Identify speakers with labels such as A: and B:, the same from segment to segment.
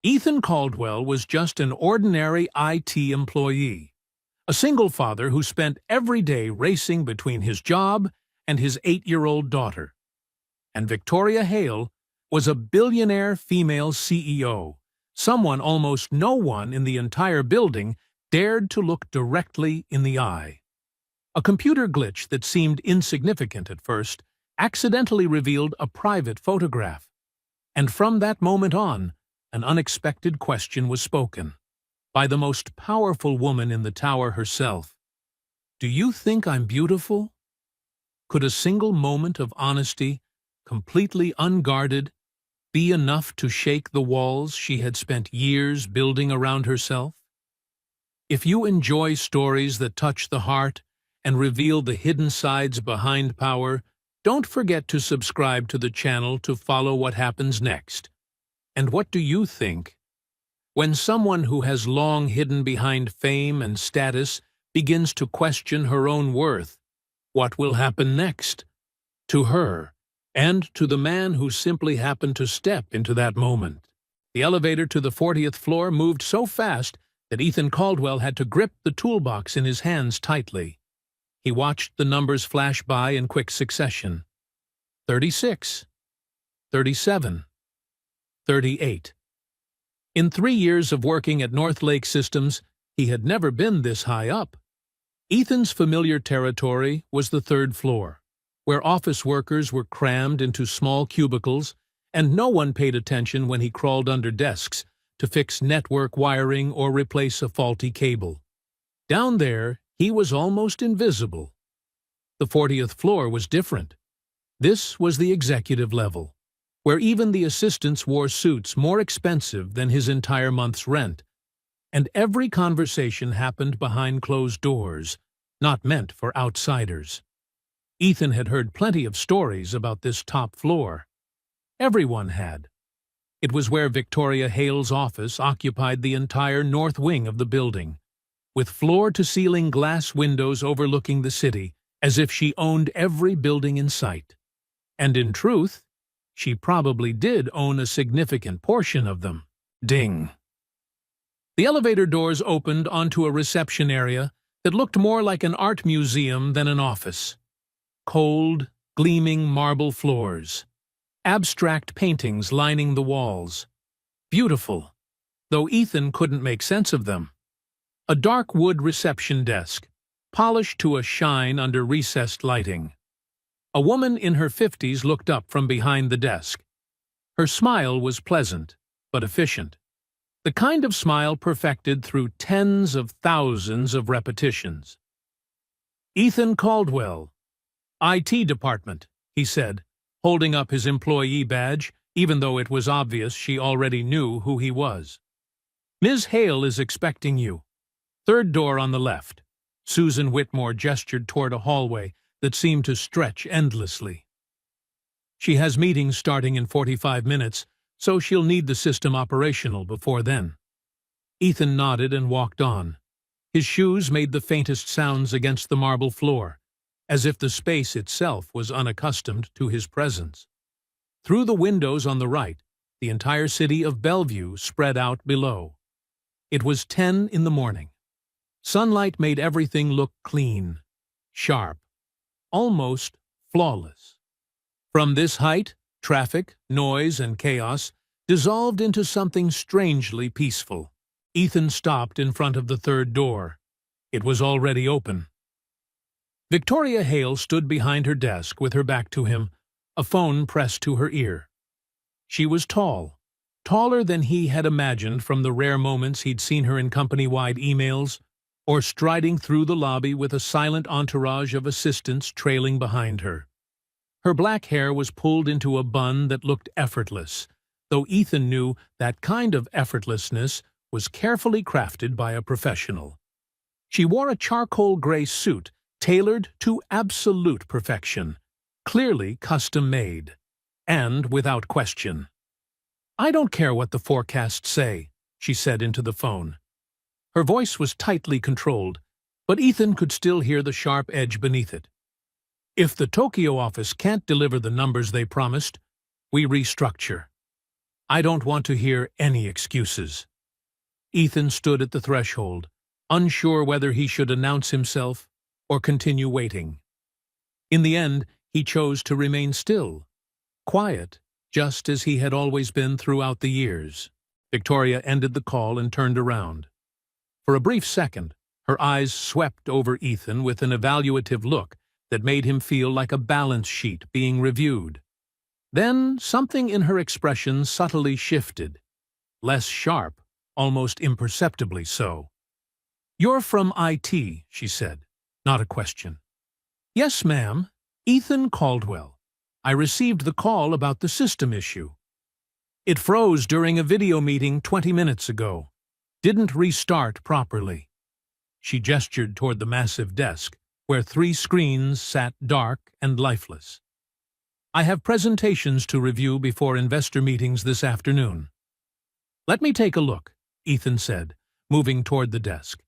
A: Ethan Caldwell was just an ordinary IT employee, a single father who spent every day racing between his job and his 8-year-old daughter. And Victoria Hale was a billionaire female CEO, someone almost no one in the entire building dared to look directly in the eye. A computer glitch that seemed insignificant at first accidentally revealed a private photograph. And from that moment on, an unexpected question was spoken, by the most powerful woman in the tower herself. "Do you think I'm beautiful?" Could a single moment of honesty, completely unguarded, be enough to shake the walls she had spent years building around herself? If you enjoy stories that touch the heart and reveal the hidden sides behind power, don't forget to subscribe to the channel to follow what happens next. And what do you think? When someone who has long hidden behind fame and status begins to question her own worth, what will happen next? To her, and to the man who simply happened to step into that moment. The elevator to the 40th floor moved so fast that Ethan Caldwell had to grip the toolbox in his hands tightly. He watched the numbers flash by in quick succession. 36, 37, 38. In 3 years of working at North Lake Systems, he had never been this high up. Ethan's familiar territory was the 3rd floor, where office workers were crammed into small cubicles, and no one paid attention when he crawled under desks to fix network wiring or replace a faulty cable. Down there, he was almost invisible. The 40th floor was different. This was the executive level, where even the assistants wore suits more expensive than his entire month's rent, and every conversation happened behind closed doors, not meant for outsiders. Ethan had heard plenty of stories about this top floor. Everyone had. It was where Victoria Hale's office occupied the entire north wing of the building, with floor-to-ceiling glass windows overlooking the city, as if she owned every building in sight. And in truth, she probably did own a significant portion of them. Ding! The elevator doors opened onto a reception area that looked more like an art museum than an office. Cold, gleaming marble floors. Abstract paintings lining the walls. Beautiful, though Ethan couldn't make sense of them. A dark wood reception desk, polished to a shine under recessed lighting. A woman in her 50s looked up from behind the desk. Her smile was pleasant, but efficient. The kind of smile perfected through tens of thousands of repetitions. "Ethan Caldwell, IT department," he said, holding up his employee badge, even though it was obvious she already knew who he was. "Ms. Hale is expecting you. 3rd door on the left." Susan Whitmore gestured toward a hallway that seemed to stretch endlessly. "She has meetings starting in 45 minutes, so she'll need the system operational before then." Ethan nodded and walked on. His shoes made the faintest sounds against the marble floor, as if the space itself was unaccustomed to his presence. Through the windows on the right, the entire city of Bellevue spread out below. It was 10 in the morning. Sunlight made everything look clean, sharp, almost flawless. From this height, traffic, noise, and chaos dissolved into something strangely peaceful. Ethan stopped in front of the 3rd door. It was already open. Victoria Hale stood behind her desk with her back to him, a phone pressed to her ear. She was tall, taller than he had imagined from the rare moments he'd seen her in company-wide emails, or striding through the lobby with a silent entourage of assistants trailing behind her. Her black hair was pulled into a bun that looked effortless, though Ethan knew that kind of effortlessness was carefully crafted by a professional. She wore a charcoal gray suit tailored to absolute perfection, clearly custom-made, and without question. "I don't care what the forecasts say," she said into the phone. Her voice was tightly controlled, but Ethan could still hear the sharp edge beneath it. "If the Tokyo office can't deliver the numbers they promised, we restructure." I don't want to hear any excuses." Ethan stood at the threshold, unsure whether he should announce himself or continue waiting. In the end, he chose to remain still, quiet, just as he had always been throughout the years. Victoria ended the call and turned around. For a brief second, her eyes swept over Ethan with an evaluative look that made him feel like a balance sheet being reviewed. Then something in her expression subtly shifted, less sharp, almost imperceptibly so. "You're from IT," she said, not a question. "Yes, ma'am. Ethan Caldwell. I received the call about the system issue. It froze during a video meeting 20 minutes ago. Didn't restart properly." She gestured toward the massive desk, where 3 screens sat dark and lifeless. "I have presentations to review before investor meetings this afternoon." "Let me take a look," Ethan said, moving toward the desk.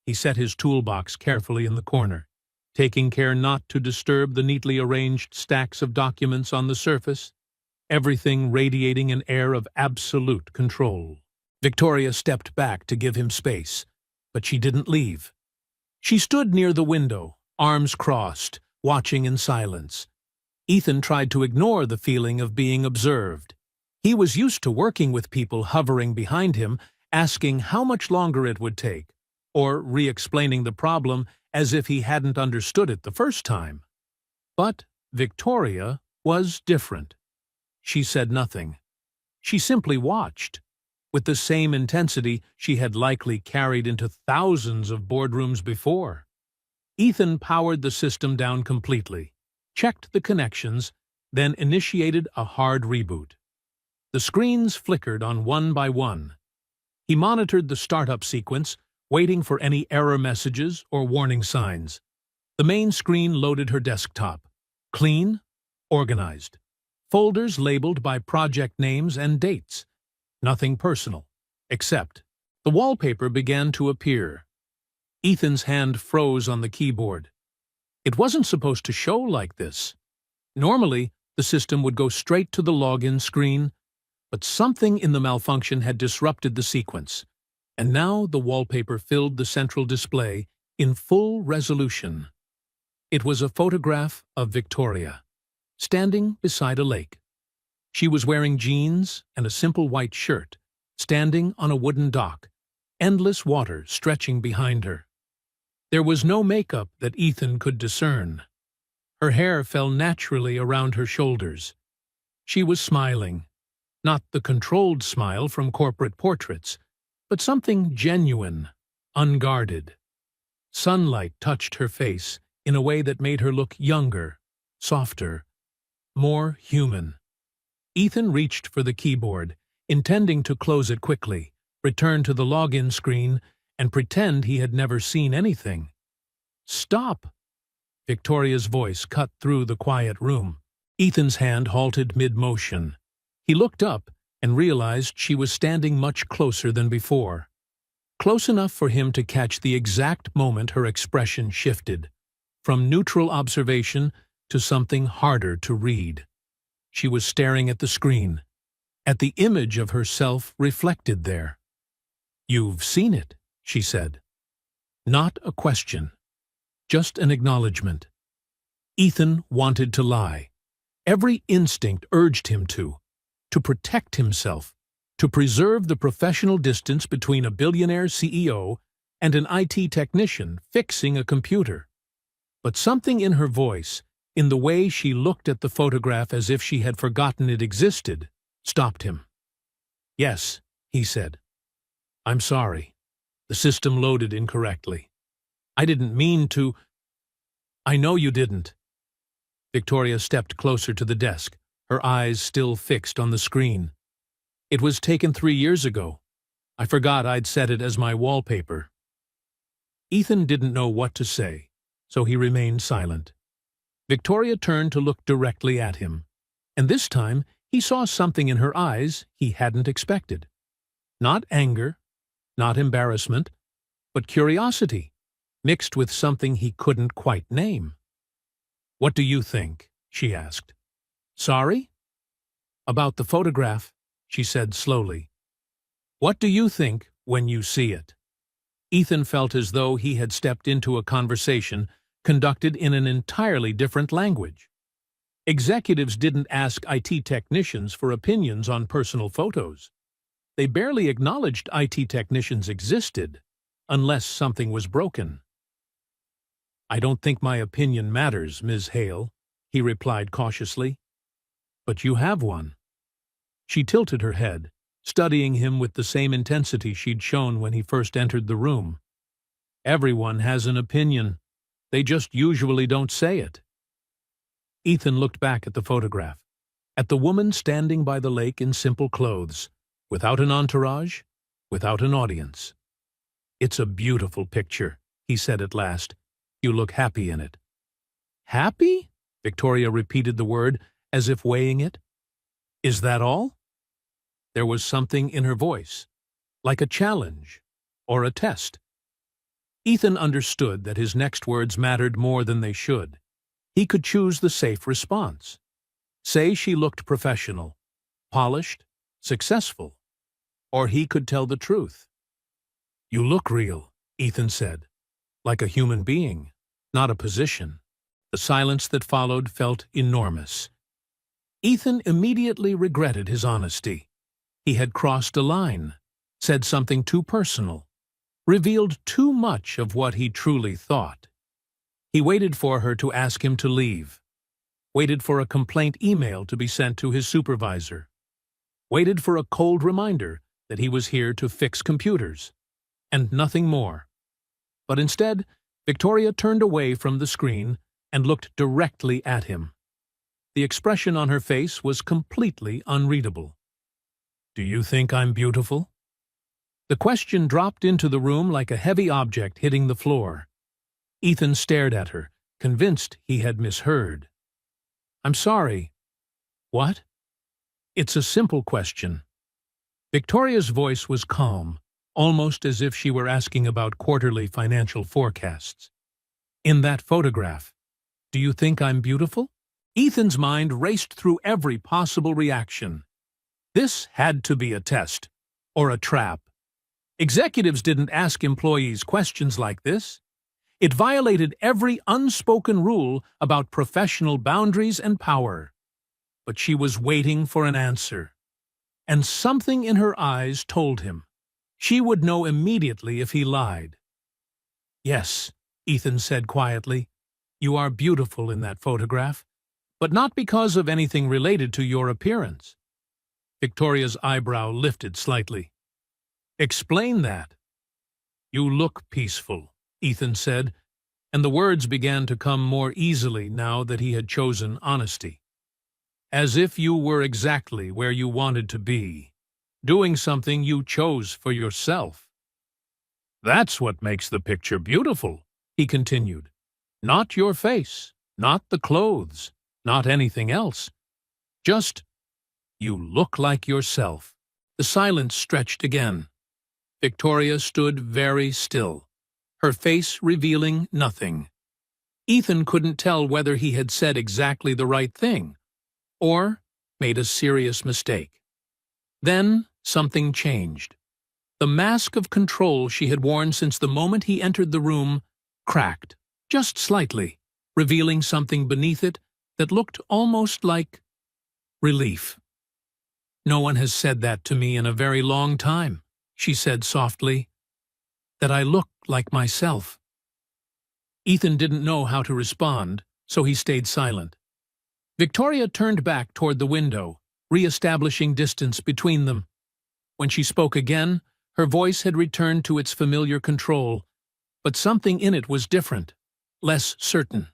A: He set his toolbox carefully in the corner, taking care not to disturb the neatly arranged stacks of documents on the surface, everything radiating an air of absolute control. Victoria stepped back to give him space, but she didn't leave. She stood near the window, arms crossed, watching in silence. Ethan tried to ignore the feeling of being observed. He was used to working with people hovering behind him, asking how much longer it would take, or re-explaining the problem as if he hadn't understood it the first time. But Victoria was different. She said nothing. She simply watched, with the same intensity she had likely carried into thousands of boardrooms before. Ethan powered the system down completely, checked the connections, then initiated a hard reboot. The screens flickered on one by one. He monitored the startup sequence, waiting for any error messages or warning signs. The main screen loaded her desktop. Clean, organized. Folders labeled by project names and dates. Nothing personal, except the wallpaper began to appear. Ethan's hand froze on the keyboard. It wasn't supposed to show like this. Normally, the system would go straight to the login screen, but something in the malfunction had disrupted the sequence, and now the wallpaper filled the central display in full resolution. It was a photograph of Victoria, standing beside a lake. She was wearing jeans and a simple white shirt, standing on a wooden dock, endless water stretching behind her. There was no makeup that Ethan could discern. Her hair fell naturally around her shoulders. She was smiling, not the controlled smile from corporate portraits, but something genuine, unguarded. Sunlight touched her face in a way that made her look younger, softer, more human. Ethan reached for the keyboard, intending to close it quickly, return to the login screen, and pretend he had never seen anything. "Stop!" Victoria's voice cut through the quiet room. Ethan's hand halted mid-motion. He looked up and realized she was standing much closer than before. Close enough for him to catch the exact moment her expression shifted, from neutral observation to something harder to read. She was staring at the screen, at the image of herself reflected there. "You've seen it," she said. Not a question, just an acknowledgement. Ethan wanted to lie. Every instinct urged him to protect himself, to preserve the professional distance between a billionaire CEO and an IT technician fixing a computer. But something in her voice, in the way she looked at the photograph as if she had forgotten it existed, stopped him. "Yes," he said. "I'm sorry. The system loaded incorrectly. I didn't mean to." "I know you didn't." Victoria stepped closer to the desk, her eyes still fixed on the screen. "It was taken 3 years ago. I forgot I'd set it as my wallpaper." Ethan didn't know what to say, so he remained silent. Victoria turned to look directly at him, and this time he saw something in her eyes he hadn't expected. Not anger, not embarrassment, but curiosity, mixed with something he couldn't quite name. "What do you think?" she asked. "Sorry?" "About the photograph," she said slowly. What do you think when you see it? Ethan felt as though he had stepped into a conversation conducted in an entirely different language. Executives didn't ask IT technicians for opinions on personal photos. They barely acknowledged IT technicians existed, unless something was broken. I don't think my opinion matters, Ms. Hale, he replied cautiously. But you have one. She tilted her head, studying him with the same intensity she'd shown when he first entered the room. Everyone has an opinion. They just usually don't say it. Ethan looked back at the photograph, at the woman standing by the lake in simple clothes, without an entourage, without an audience. It's a beautiful picture, he said at last. You look happy in it. Happy? Victoria repeated the word, as if weighing it. Is that all? There was something in her voice, like a challenge or a test. Ethan understood that his next words mattered more than they should. He could choose the safe response. Say she looked professional, polished, successful. Or he could tell the truth. You look real, Ethan said, like a human being, not a position. The silence that followed felt enormous. Ethan immediately regretted his honesty. He had crossed a line, said something too personal, revealed too much of what he truly thought. He waited for her to ask him to leave, waited for a complaint email to be sent to his supervisor, waited for a cold reminder that he was here to fix computers, and nothing more. But instead, Victoria turned away from the screen and looked directly at him. The expression on her face was completely unreadable. Do you think I'm beautiful? The question dropped into the room like a heavy object hitting the floor. Ethan stared at her, convinced he had misheard. I'm sorry. What? It's a simple question. Victoria's voice was calm, almost as if she were asking about quarterly financial forecasts. In that photograph, do you think I'm beautiful? Ethan's mind raced through every possible reaction. This had to be a test, or a trap. Executives didn't ask employees questions like this. It violated every unspoken rule about professional boundaries and power. But she was waiting for an answer. And something in her eyes told him. She would know immediately if he lied. Yes, Ethan said quietly, you are beautiful in that photograph, but not because of anything related to your appearance. Victoria's eyebrow lifted slightly. Explain that. You look peaceful, Ethan said, and the words began to come more easily now that he had chosen honesty. As if you were exactly where you wanted to be, doing something you chose for yourself. That's what makes the picture beautiful, he continued. Not your face, not the clothes, not anything else. Just, you look like yourself. The silence stretched again. Victoria stood very still, her face revealing nothing. Ethan couldn't tell whether he had said exactly the right thing, or made a serious mistake. Then something changed. The mask of control she had worn since the moment he entered the room cracked, just slightly, revealing something beneath it that looked almost like relief. No one has said that to me in a very long time, she said softly, that I look like myself. Ethan didn't know how to respond, so he stayed silent. Victoria turned back toward the window, re-establishing distance between them. When she spoke again, her voice had returned to its familiar control, but something in it was different, less certain.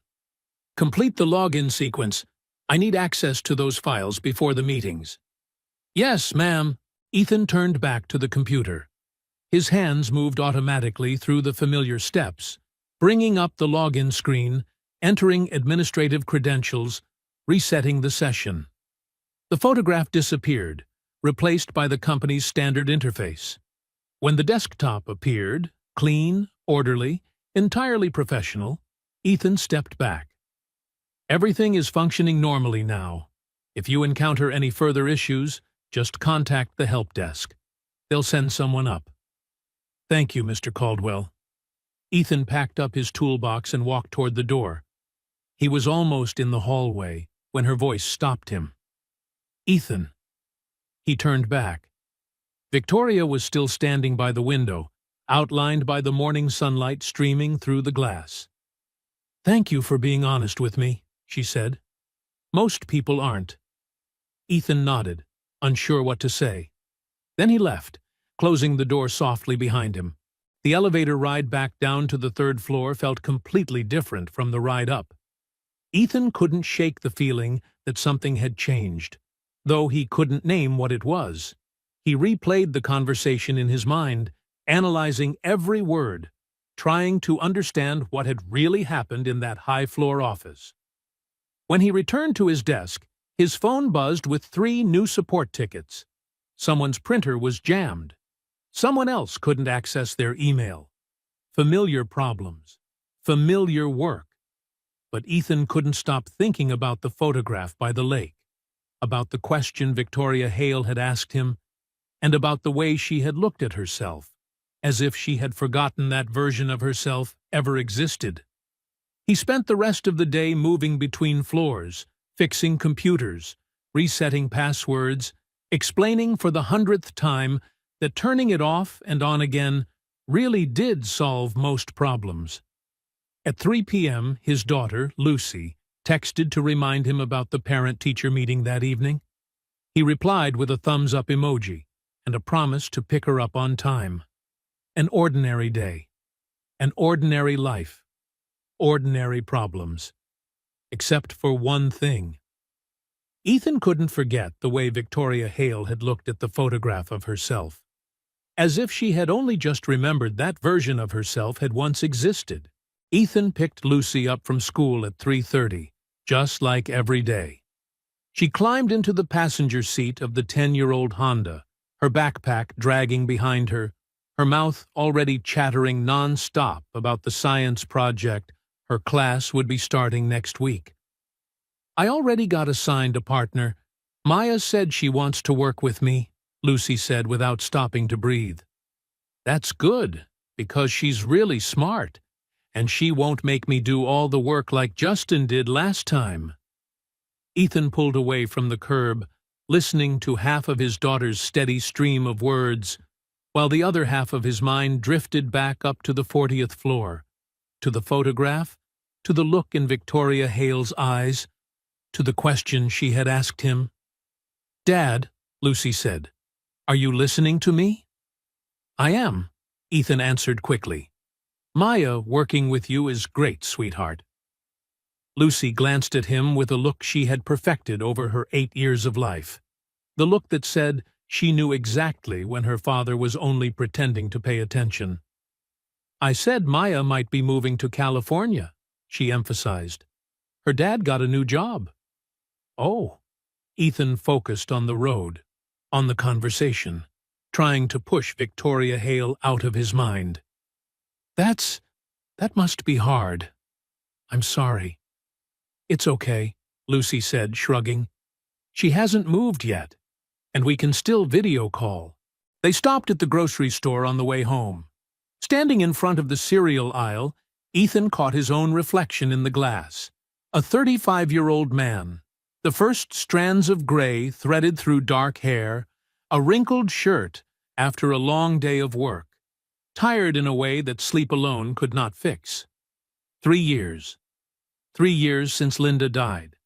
A: Complete the login sequence. I need access to those files before the meetings. Yes, ma'am. Ethan turned back to the computer. His hands moved automatically through the familiar steps, bringing up the login screen, entering administrative credentials, resetting the session. The photograph disappeared, replaced by the company's standard interface. When the desktop appeared, clean, orderly, entirely professional, Ethan stepped back. Everything is functioning normally now. If you encounter any further issues, Just contact the help desk. They'll send someone up." "Thank you, Mr. Caldwell." Ethan packed up his toolbox and walked toward the door. He was almost in the hallway when her voice stopped him. "Ethan." He turned back. Victoria was still standing by the window, outlined by the morning sunlight streaming through the glass. "Thank you for being honest with me," she said. "Most people aren't." Ethan nodded, unsure what to say. Then he left, closing the door softly behind him. The elevator ride back down to the third floor felt completely different from the ride up. Ethan couldn't shake the feeling that something had changed, though he couldn't name what it was. He replayed the conversation in his mind, analyzing every word, trying to understand what had really happened in that high-floor office. When he returned to his desk, his phone buzzed with 3 new support tickets. Someone's printer was jammed. Someone else couldn't access their email. Familiar problems. Familiar work. But Ethan couldn't stop thinking about the photograph by the lake, about the question Victoria Hale had asked him, and about the way she had looked at herself, as if she had forgotten that version of herself ever existed. He spent the rest of the day moving between floors, fixing computers, resetting passwords, explaining for the 100th time that turning it off and on again really did solve most problems. At 3 p.m., his daughter, Lucy, texted to remind him about the parent-teacher meeting that evening. He replied with a thumbs-up emoji and a promise to pick her up on time. An ordinary day. An ordinary life. Ordinary problems. Except for one thing. Ethan couldn't forget the way Victoria Hale had looked at the photograph of herself, as if she had only just remembered that version of herself had once existed. Ethan picked Lucy up from school at 3:30, just like every day. She climbed into the passenger seat of the 10-year-old Honda, her backpack dragging behind her, her mouth already chattering non-stop about the science project her class would be starting next week. "I already got assigned a partner. Maya said she wants to work with me," Lucy said without stopping to breathe. "That's good, because she's really smart, and she won't make me do all the work like Justin did last time." Ethan pulled away from the curb, listening to half of his daughter's steady stream of words, while the other half of his mind drifted back up to the 40th floor, to the photograph, to the look in Victoria Hale's eyes, to the question she had asked him. "Dad," Lucy said, "are you listening to me?" "I am," Ethan answered quickly. "Maya working with you is great, sweetheart." Lucy glanced at him with a look she had perfected over her 8 years of life, the look that said she knew exactly when her father was only pretending to pay attention. "I said Maya might be moving to California," she emphasized. "Her dad got a new job." "Oh." Ethan focused on the road, on the conversation, trying to push Victoria Hale out of his mind. That must be hard. I'm sorry." "It's okay," Lucy said, shrugging. "She hasn't moved yet, and we can still video call." They stopped at the grocery store on the way home. Standing in front of the cereal aisle, Ethan caught his own reflection in the glass. A 35-year-old man, the first strands of gray threaded through dark hair, a wrinkled shirt after a long day of work, tired in a way that sleep alone could not fix. 3 years. 3 years since Linda died.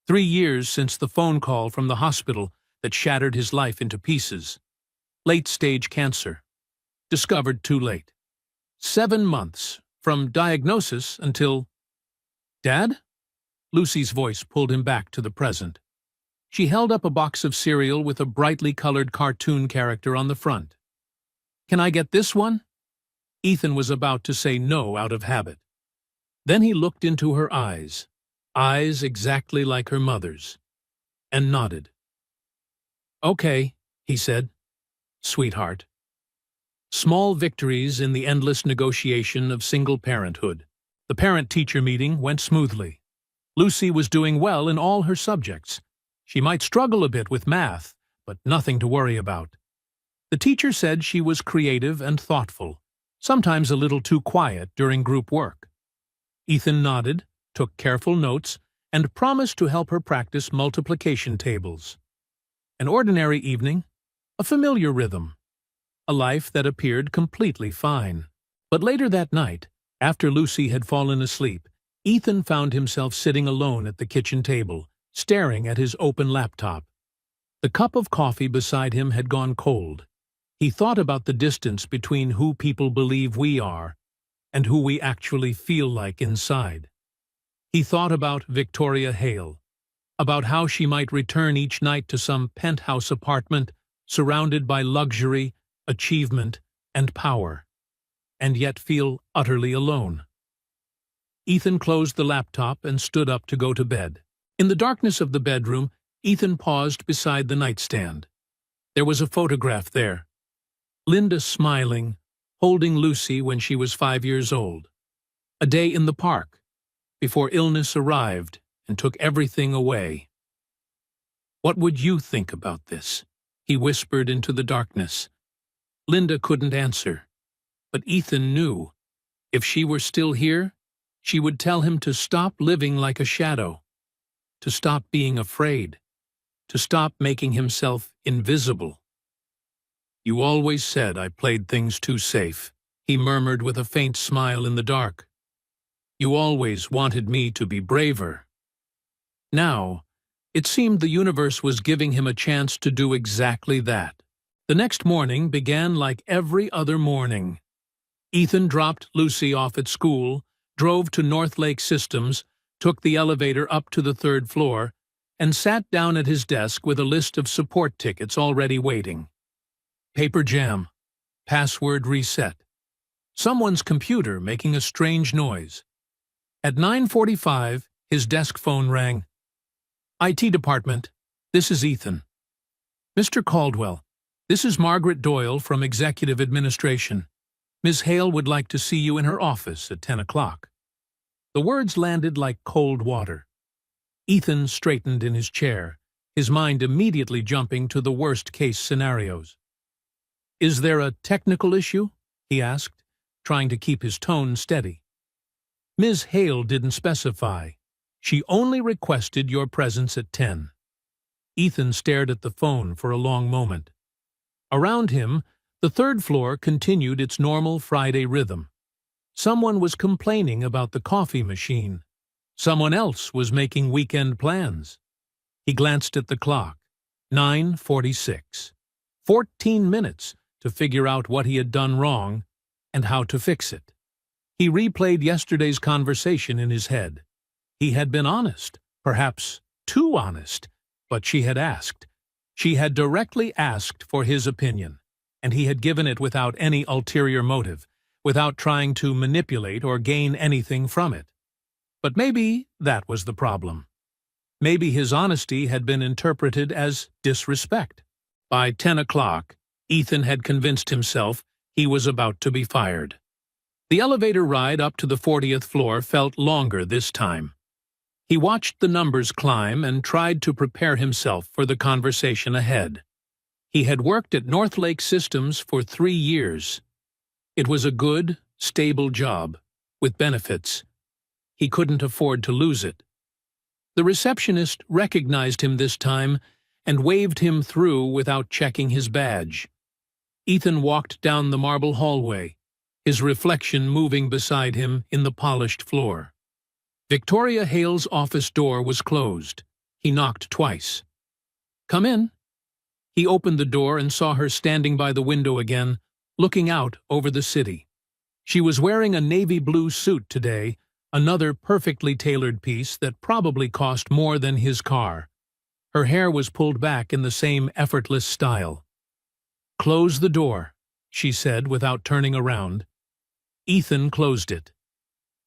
A: 3 years since the phone call from the hospital that shattered his life into pieces. Late-stage cancer. Discovered too late. 7 months, from diagnosis until... "Dad?" Lucy's voice pulled him back to the present. She held up a box of cereal with a brightly colored cartoon character on the front. "Can I get this one?" Ethan was about to say no out of habit. Then he looked into her eyes exactly like her mother's, and nodded. "Okay," he said. "Sweetheart." Small victories in the endless negotiation of single parenthood. The parent-teacher meeting went smoothly. Lucy was doing well in all her subjects. She might struggle a bit with math, but nothing to worry about. The teacher said she was creative and thoughtful, sometimes a little too quiet during group work. Ethan nodded, took careful notes, and promised to help her practice multiplication tables. An ordinary evening, a familiar rhythm, a life that appeared completely fine. But later that night, after Lucy had fallen asleep, Ethan found himself sitting alone at the kitchen table, staring at his open laptop. The cup of coffee beside him had gone cold. He thought about the distance between who people believe we are and who we actually feel like inside. He thought about Victoria Hale, about how she might return each night to some penthouse apartment surrounded by luxury, achievement, and power, and yet feel utterly alone. Ethan closed the laptop and stood up to go to bed. In the darkness of the bedroom, Ethan paused beside the nightstand. There was a photograph there. Linda smiling, holding Lucy when she was 5 years old. A day in the park, before illness arrived and took everything away. "What would you think about this?" he whispered into the darkness. Linda couldn't answer, but Ethan knew. If she were still here, she would tell him to stop living like a shadow, to stop being afraid, to stop making himself invisible. "You always said I played things too safe," he murmured with a faint smile in the dark. "You always wanted me to be braver." Now, it seemed the universe was giving him a chance to do exactly that. The next morning began like every other morning. Ethan dropped Lucy off at school, drove to North Lake Systems, took the elevator up to the 3rd floor, and sat down at his desk with a list of support tickets already waiting. Paper jam. Password reset. Someone's computer making a strange noise. At 9:45, his desk phone rang. "IT department, this is Ethan." "Mr. Caldwell, this is Margaret Doyle from Executive Administration. Ms. Hale would like to see you in her office at 10 o'clock. The words landed like cold water. Ethan straightened in his chair, his mind immediately jumping to the worst-case scenarios. "Is there a technical issue?" he asked, trying to keep his tone steady. "Ms. Hale didn't specify. She only requested your presence at 10. Ethan stared at the phone for a long moment. Around him, the 3rd floor continued its normal Friday rhythm. Someone was complaining about the coffee machine. Someone else was making weekend plans. He glanced at the clock. 9:46. 14 minutes to figure out what he had done wrong and how to fix it. He replayed yesterday's conversation in his head. He had been honest, perhaps too honest, but she had asked. She had directly asked for his opinion, and he had given it without any ulterior motive, without trying to manipulate or gain anything from it. But maybe that was the problem. Maybe his honesty had been interpreted as disrespect. By 10 o'clock, Ethan had convinced himself he was about to be fired. The elevator ride up to the 40th floor felt longer this time. He watched the numbers climb and tried to prepare himself for the conversation ahead. He had worked at North Lake Systems for 3 years. It was a good, stable job, with benefits. He couldn't afford to lose it. The receptionist recognized him this time and waved him through without checking his badge. Ethan walked down the marble hallway, his reflection moving beside him in the polished floor. Victoria Hale's office door was closed. He knocked twice. "Come in." He opened the door and saw her standing by the window again, looking out over the city. She was wearing a navy blue suit today, another perfectly tailored piece that probably cost more than his car. Her hair was pulled back in the same effortless style. "Close the door," she said without turning around. Ethan closed it.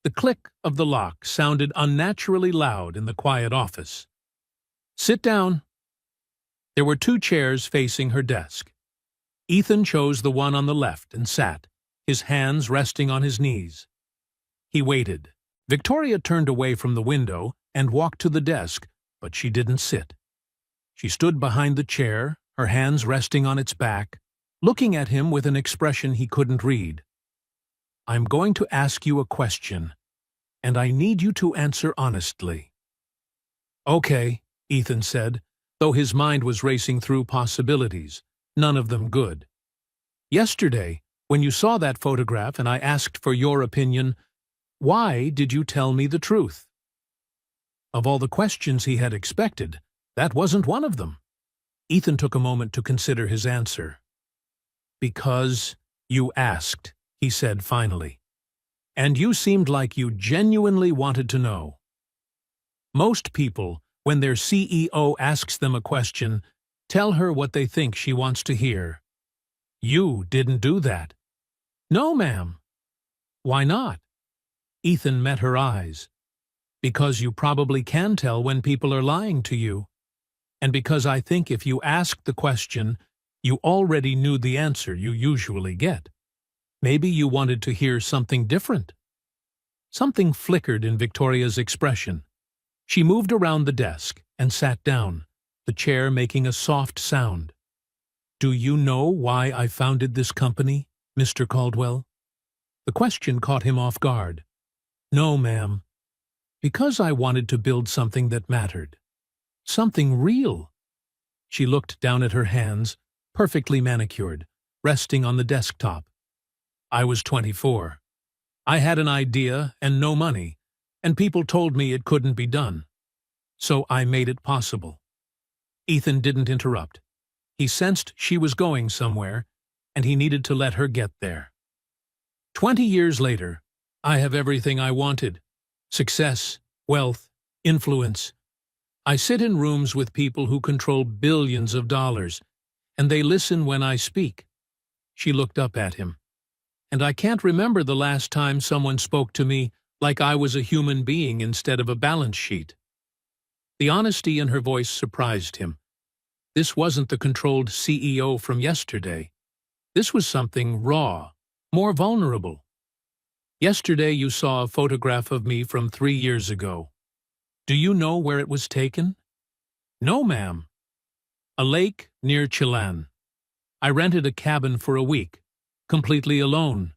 A: The click of the lock sounded unnaturally loud in the quiet office. "Sit down." There were 2 chairs facing her desk. Ethan chose the one on the left and sat, his hands resting on his knees. He waited. Victoria turned away from the window and walked to the desk, but she didn't sit. She stood behind the chair, her hands resting on its back, looking at him with an expression he couldn't read. "I'm going to ask you a question, and I need you to answer honestly." "Okay," Ethan said, though his mind was racing through possibilities, none of them good. "Yesterday, when you saw that photograph and I asked for your opinion, why did you tell me the truth?" Of all the questions he had expected, that wasn't one of them. Ethan took a moment to consider his answer. "Because you asked," he said finally. "And you seemed like you genuinely wanted to know." Most people, when their CEO asks them a question, tell her what they think she wants to hear. You didn't do that. "No, ma'am." "Why not?" Ethan met her eyes. "Because you probably can tell when people are lying to you. And because I think if you asked the question, you already knew the answer you usually get. Maybe you wanted to hear something different." Something flickered in Victoria's expression. She moved around the desk and sat down, the chair making a soft sound. "Do you know why I founded this company, Mr. Caldwell?" The question caught him off guard. "No, ma'am." "Because I wanted to build something that mattered. Something real." She looked down at her hands, perfectly manicured, resting on the desktop. "I was 24. I had an idea and no money, and people told me it couldn't be done. So I made it possible." Ethan didn't interrupt. He sensed she was going somewhere, and he needed to let her get there. 20 years later, I have everything I wanted. Success, wealth, influence. I sit in rooms with people who control billions of dollars, and they listen when I speak. She looked up at him. "And I can't remember the last time someone spoke to me like I was a human being instead of a balance sheet." The honesty in her voice surprised him. This wasn't the controlled CEO from yesterday. This was something raw, more vulnerable. "Yesterday you saw a photograph of me from 3 years ago. Do you know where it was taken?" "No, ma'am." "A lake near Chilan. I rented a cabin for a week, completely alone.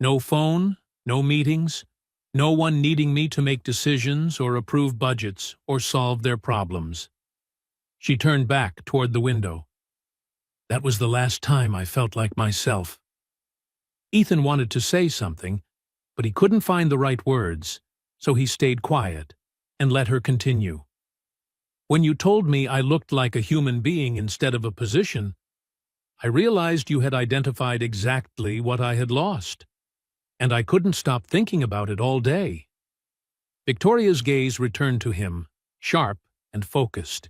A: No phone, no meetings, no one needing me to make decisions or approve budgets or solve their problems." She turned back toward the window. "That was the last time I felt like myself." Ethan wanted to say something, but he couldn't find the right words, so he stayed quiet and let her continue. "When you told me I looked like a human being instead of a position, I realized you had identified exactly what I had lost, and I couldn't stop thinking about it all day." Victoria's gaze returned to him, sharp and focused.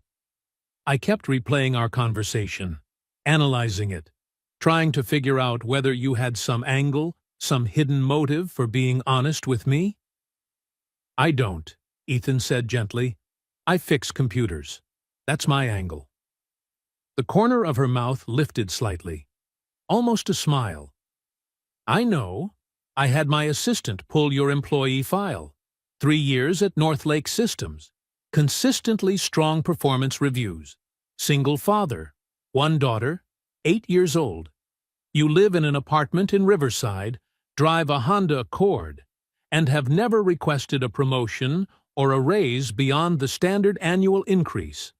A: "I kept replaying our conversation, analyzing it, trying to figure out whether you had some angle, some hidden motive for being honest with me." "I don't," Ethan said gently. "I fix computers. That's my angle." The corner of her mouth lifted slightly, almost a smile. "I know. I had my assistant pull your employee file. 3 years at Northlake Systems. Consistently strong performance reviews. Single father. 1 daughter, 8 years old. You live in an apartment in Riverside, drive a Honda Accord, and have never requested a promotion or a raise beyond the standard annual increase."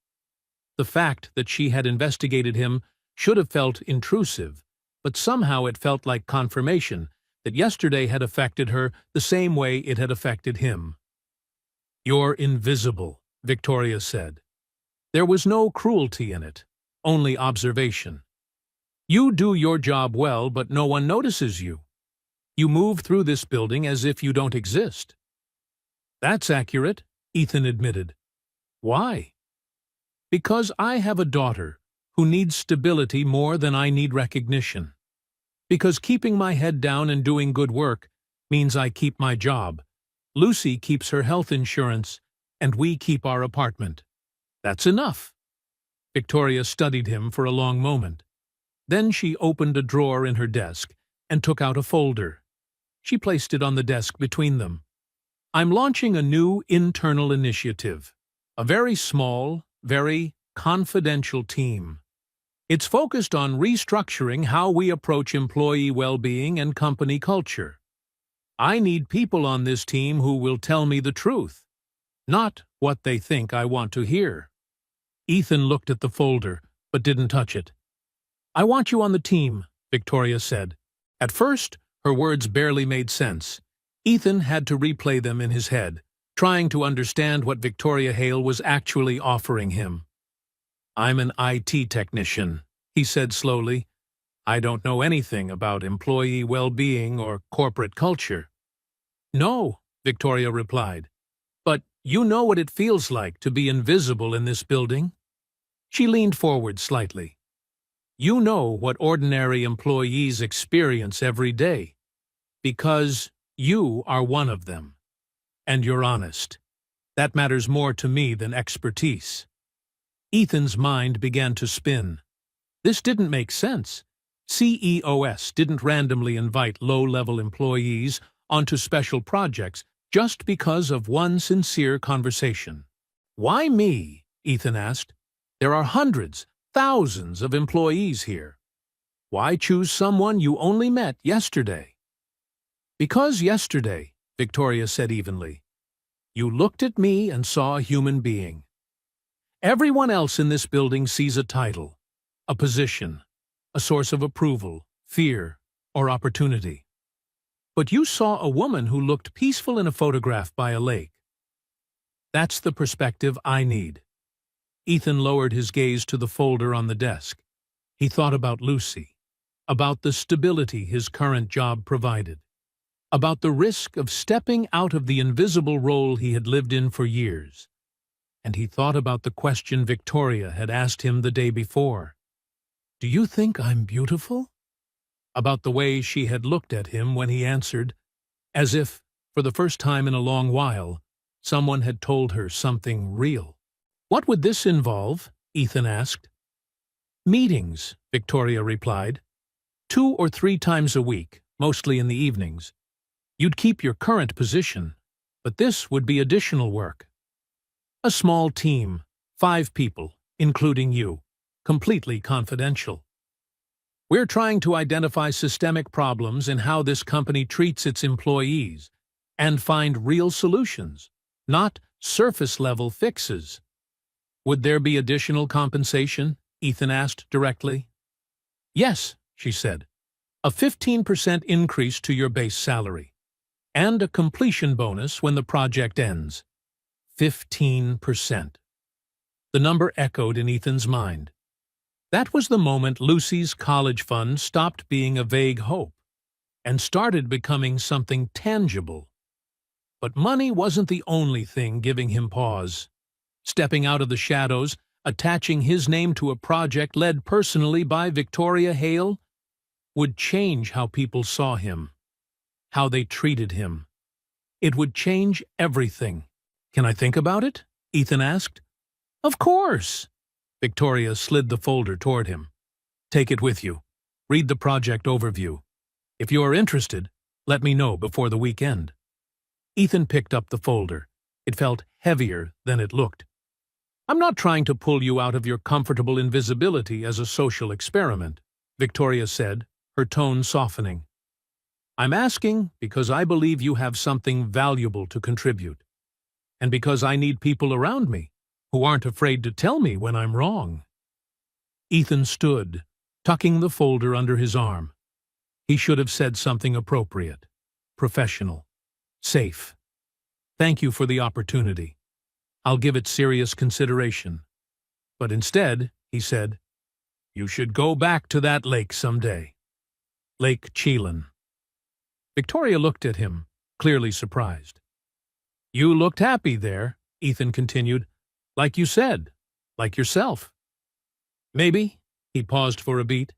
A: The fact that she had investigated him should have felt intrusive, but somehow it felt like confirmation that yesterday had affected her the same way it had affected him. "You're invisible," Victoria said. There was no cruelty in it, only observation. "You do your job well, but no one notices you. You move through this building as if you don't exist." "That's accurate," Ethan admitted. "Why?" "Because I have a daughter who needs stability more than I need recognition. Because keeping my head down and doing good work means I keep my job. Lucy keeps her health insurance, and we keep our apartment. That's enough." Victoria studied him for a long moment. Then she opened a drawer in her desk and took out a folder. She placed it on the desk between them. "I'm launching a new internal initiative. A very small, very confidential team. It's focused on restructuring how we approach employee well-being and company culture. I need people on this team who will tell me the truth, not what they think I want to hear. Ethan looked at the folder, but didn't touch it. I want you on the team, Victoria said. At first, her words barely made sense. Ethan had to replay them in his head, trying to understand what Victoria Hale was actually offering him. I'm an IT technician, he said slowly. I don't know anything about employee well-being or corporate culture. No, Victoria replied. But you know what it feels like to be invisible in this building? She leaned forward slightly. You know what ordinary employees experience every day, because you are one of them. And you're honest. That matters more to me than expertise. Ethan's mind began to spin. This didn't make sense. CEOS didn't randomly invite low-level employees onto special projects just because of one sincere conversation. Why me? Ethan asked. There are hundreds, thousands of employees here. Why choose someone you only met yesterday? Because yesterday, Victoria said evenly, you looked at me and saw a human being. Everyone else in this building sees a title, a position, a source of approval, fear, or opportunity. But you saw a woman who looked peaceful in a photograph by a lake. That's the perspective I need. Ethan lowered his gaze to the folder on the desk. He thought about Lucy, about the stability his current job provided, about the risk of stepping out of the invisible role he had lived in for years. And he thought about the question Victoria had asked him the day before. Do you think I'm beautiful? About the way she had looked at him when he answered, as if, for the first time in a long while, someone had told her something real. What would this involve? Ethan asked. Meetings, Victoria replied. 2 or 3 times a week, mostly in the evenings. You'd keep your current position, but this would be additional work. A small team, 5 people, including you, completely confidential. We're trying to identify systemic problems in how this company treats its employees and find real solutions, not surface-level fixes. Would there be additional compensation? Ethan asked directly. Yes, she said. A 15% increase to your base salary, and a completion bonus when the project ends. 15%. The number echoed in Ethan's mind. That was the moment Lucy's college fund stopped being a vague hope and started becoming something tangible. But money wasn't the only thing giving him pause. Stepping out of the shadows, attaching his name to a project led personally by Victoria Hale, would change how people saw him, how they treated him. It would change everything. Can I think about it? Ethan asked. Of course. Victoria slid the folder toward him. Take it with you. Read the project overview. If you are interested, let me know before the weekend. Ethan picked up the folder. It felt heavier than it looked. I'm not trying to pull you out of your comfortable invisibility as a social experiment, Victoria said, her tone softening. I'm asking because I believe you have something valuable to contribute, and because I need people around me who aren't afraid to tell me when I'm wrong. Ethan stood, tucking the folder under his arm. He should have said something appropriate, professional, safe. Thank you for the opportunity. I'll give it serious consideration. But instead, he said, you should go back to that lake someday. Lake Chelan. Victoria looked at him, clearly surprised. You looked happy there, Ethan continued. Like you said, like yourself. Maybe, he paused for a beat.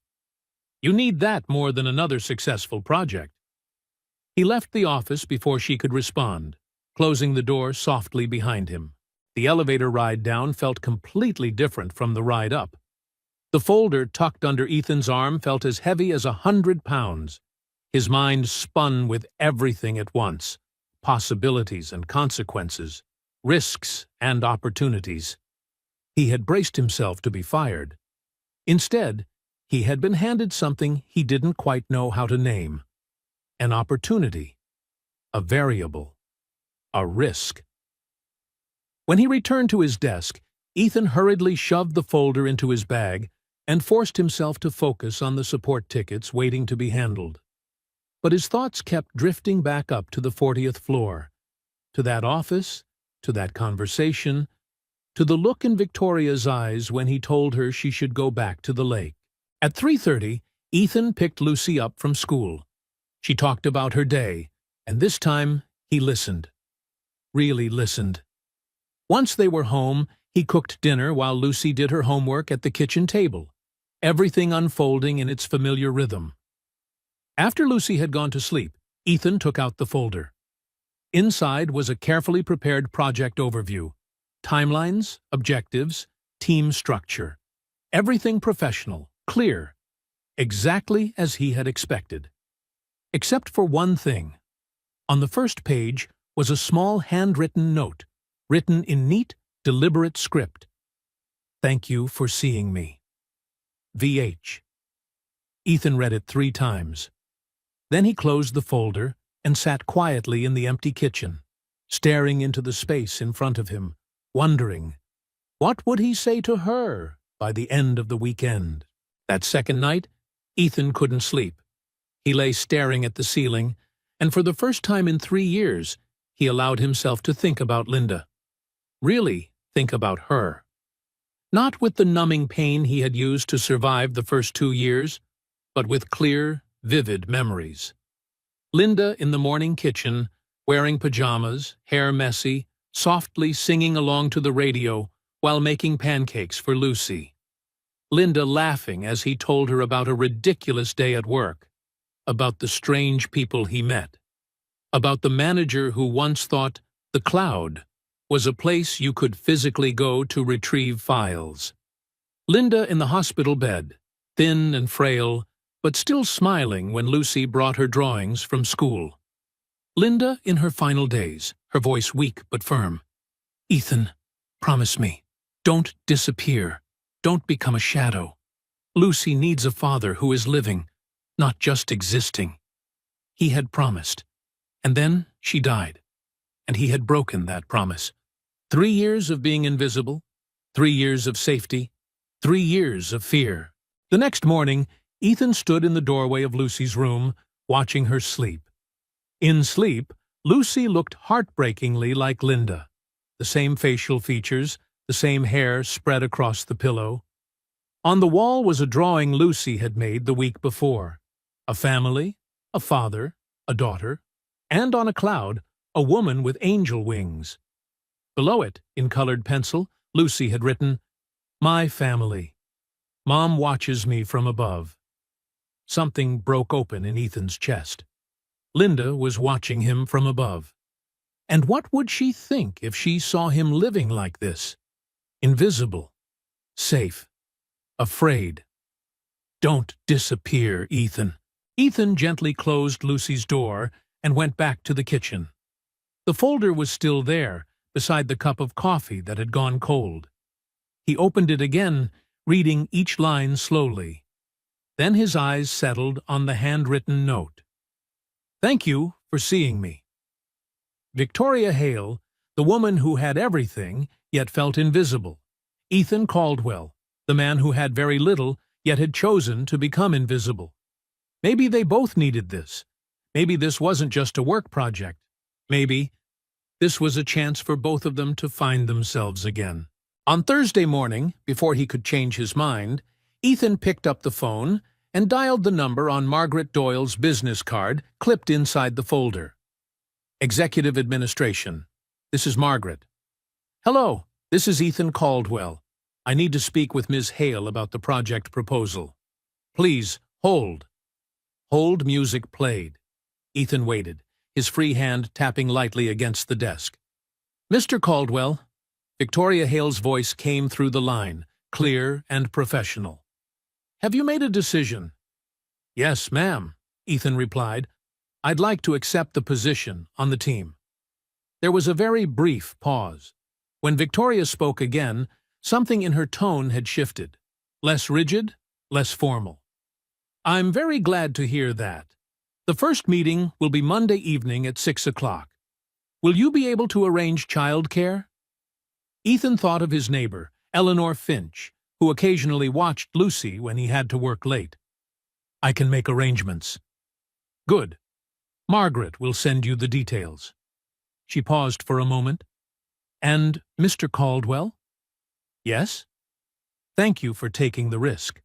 A: You need that more than another successful project. He left the office before she could respond, closing the door softly behind him. The elevator ride down felt completely different from the ride up. The folder tucked under Ethan's arm felt as heavy as 100 pounds. His mind spun with everything at once, possibilities and consequences, risks and opportunities. He had braced himself to be fired. Instead, he had been handed something he didn't quite know how to name. An opportunity, a variable, a risk. When he returned to his desk, Ethan hurriedly shoved the folder into his bag and forced himself to focus on the support tickets waiting to be handled. But his thoughts kept drifting back up to the 40th floor, to that office, to that conversation, to the look in Victoria's eyes when he told her she should go back to the lake. At 3:30, Ethan picked Lucy up from school. She talked about her day, and this time he listened. Really listened. Once they were home, he cooked dinner while Lucy did her homework at the kitchen table, everything unfolding in its familiar rhythm. After Lucy had gone to sleep, Ethan took out the folder. Inside was a carefully prepared project overview, timelines, objectives, team structure. Everything professional, clear, exactly as he had expected. Except for one thing. On the first page was a small handwritten note, written in neat, deliberate script. "Thank you for seeing me. VH." Ethan read it 3 times. Then he closed the folder and sat quietly in the empty kitchen, staring into the space in front of him, wondering, what would he say to her by the end of the weekend? That second night, Ethan couldn't sleep. He lay staring at the ceiling, and for the first time in 3 years, he allowed himself to think about Linda. Really think about her. Not with the numbing pain he had used to survive the first 2 years, but with clear, vivid memories. Linda in the morning kitchen, wearing pajamas, hair messy, softly singing along to the radio while making pancakes for Lucy. Linda laughing as he told her about a ridiculous day at work, about the strange people he met, about the manager who once thought the cloud was a place you could physically go to retrieve files. Linda in the hospital bed, thin and frail, but still smiling when Lucy brought her drawings from school. Linda in her final days, her voice weak but firm. "Ethan, promise me, don't disappear. Don't become a shadow. Lucy needs a father who is living, not just existing." He had promised, and then she died, and he had broken that promise. 3 years of being invisible, 3 years of safety, 3 years of fear. The next morning, Ethan stood in the doorway of Lucy's room, watching her sleep. In sleep, Lucy looked heartbreakingly like Linda. The same facial features, the same hair spread across the pillow. On the wall was a drawing Lucy had made the week before. A family, a father, a daughter, and on a cloud, a woman with angel wings. Below it, in colored pencil, Lucy had written, "My family. Mom watches me from above." Something broke open in Ethan's chest. Linda was watching him from above. And what would she think if she saw him living like this? Invisible, safe, afraid. "Don't disappear, Ethan." Ethan gently closed Lucy's door and went back to the kitchen. The folder was still there, beside the cup of coffee that had gone cold. He opened it again, reading each line slowly. Then his eyes settled on the handwritten note. "Thank you for seeing me." Victoria Hale, the woman who had everything, yet felt invisible. Ethan Caldwell, the man who had very little, yet had chosen to become invisible. Maybe they both needed this. Maybe this wasn't just a work project. Maybe this was a chance for both of them to find themselves again. On Thursday morning, before he could change his mind, Ethan picked up the phone and dialed the number on Margaret Doyle's business card clipped inside the folder. "Executive Administration. This is Margaret." "Hello, this is Ethan Caldwell. I need to speak with Ms. Hale about the project proposal. Please, hold." Hold music played. Ethan waited, his free hand tapping lightly against the desk. "Mr. Caldwell." Victoria Hale's voice came through the line, clear and professional. "Have you made a decision?" "Yes, ma'am," Ethan replied. "I'd like to accept the position on the team." There was a very brief pause. When Victoria spoke again, something in her tone had shifted. Less rigid, less formal. I'm very glad to hear that. The first meeting will be Monday evening at 6 o'clock. Will you be able to arrange childcare? Ethan thought of his neighbor, Eleanor Finch, who occasionally watched Lucy when he had to work late. I can make arrangements. Good. Margaret will send you the details. She paused for a moment. And Mr. Caldwell? Yes? Thank you for taking the risk.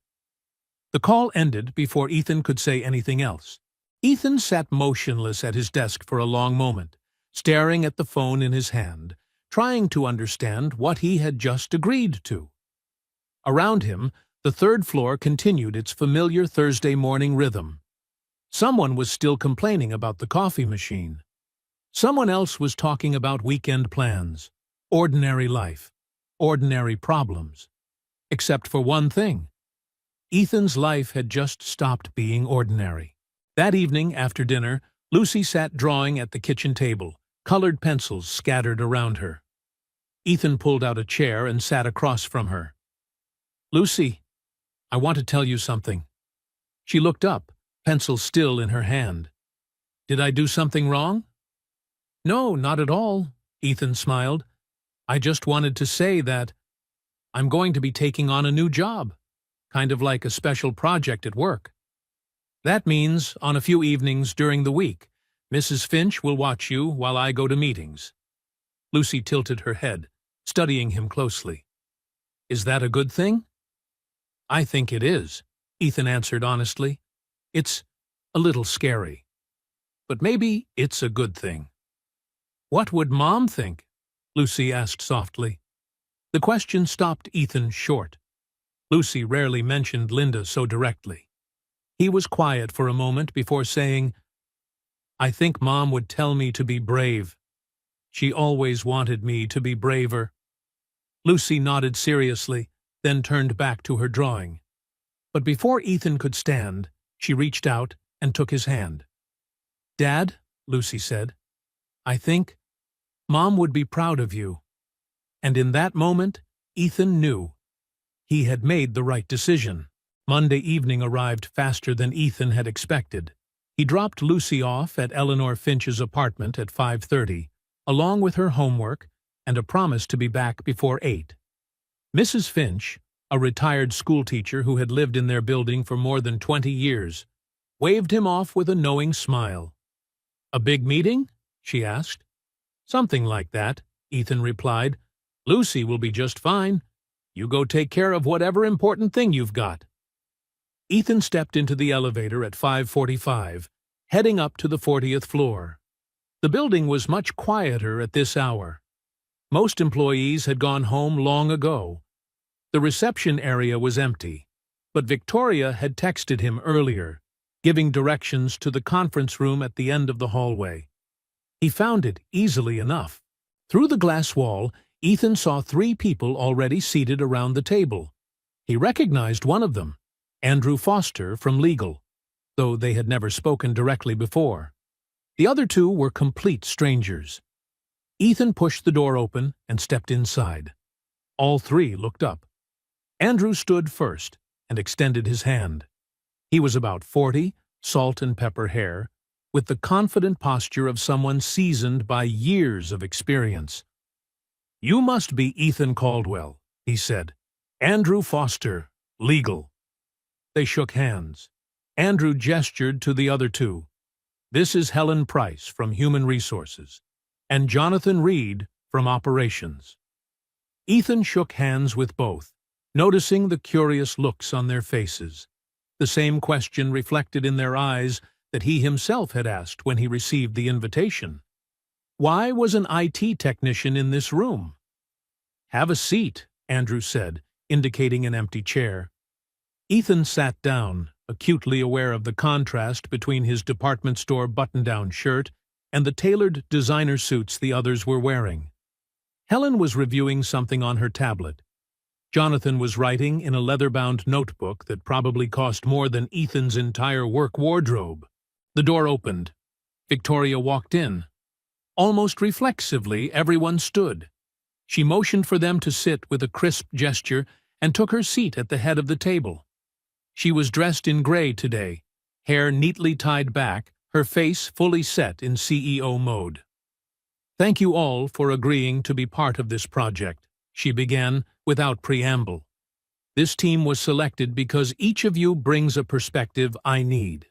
A: The call ended before Ethan could say anything else. Ethan sat motionless at his desk for a long moment, staring at the phone in his hand, trying to understand what he had just agreed to. Around him, the third floor continued its familiar Thursday morning rhythm. Someone was still complaining about the coffee machine. Someone else was talking about weekend plans, ordinary life, ordinary problems. Except for one thing. Ethan's life had just stopped being ordinary. That evening, after dinner, Lucy sat drawing at the kitchen table, colored pencils scattered around her. Ethan pulled out a chair and sat across from her. Lucy, I want to tell you something. She looked up, pencil still in her hand. Did I do something wrong? No, not at all, Ethan smiled. I just wanted to say that I'm going to be taking on a new job, kind of like a special project at work. That means, on a few evenings during the week, Mrs. Finch will watch you while I go to meetings. Lucy tilted her head, studying him closely. Is that a good thing? I think it is, Ethan answered honestly. It's a little scary. But maybe it's a good thing. What would Mom think? Lucy asked softly. The question stopped Ethan short. Lucy rarely mentioned Linda so directly. He was quiet for a moment before saying, I think Mom would tell me to be brave. She always wanted me to be braver. Lucy nodded seriously, then turned back to her drawing. But before Ethan could stand, she reached out and took his hand. Dad, Lucy said, I think Mom would be proud of you. And in that moment, Ethan knew he had made the right decision. Monday evening arrived faster than Ethan had expected. He dropped Lucy off at Eleanor Finch's apartment at 5:30, along with her homework and a promise to be back before 8. Mrs. Finch, a retired schoolteacher who had lived in their building for more than 20 years, waved him off with a knowing smile. A big meeting? She asked. Something like that, Ethan replied. Lucy will be just fine. You go take care of whatever important thing you've got. Ethan stepped into the elevator at 5:45, heading up to the 40th floor. The building was much quieter at this hour. Most employees had gone home long ago. The reception area was empty, but Victoria had texted him earlier, giving directions to the conference room at the end of the hallway. He found it easily enough. Through the glass wall, Ethan saw 3 people already seated around the table. He recognized one of them, Andrew Foster from legal, though they had never spoken directly before. The other 2 were complete strangers. Ethan pushed the door open and stepped inside. All 3 looked up. Andrew stood first and extended his hand. He was about 40, salt and pepper hair, with the confident posture of someone seasoned by years of experience. You must be Ethan Caldwell, he said. Andrew Foster, legal. They shook hands. Andrew gestured to the other 2. This is Helen Price from Human Resources, and Jonathan Reed from Operations. Ethan shook hands with both, noticing the curious looks on their faces, the same question reflected in their eyes that he himself had asked when he received the invitation. Why was an IT technician in this room? Have a seat, Andrew said, indicating an empty chair. Ethan sat down, acutely aware of the contrast between his department store button-down shirt and the tailored designer suits the others were wearing. Helen was reviewing something on her tablet. Jonathan was writing in a leather-bound notebook that probably cost more than Ethan's entire work wardrobe. The door opened. Victoria walked in. Almost reflexively, everyone stood. She motioned for them to sit with a crisp gesture and took her seat at the head of the table. She was dressed in gray today, hair neatly tied back, her face fully set in CEO mode. "Thank you all for agreeing to be part of this project," she began without preamble. "This team was selected because each of you brings a perspective I need.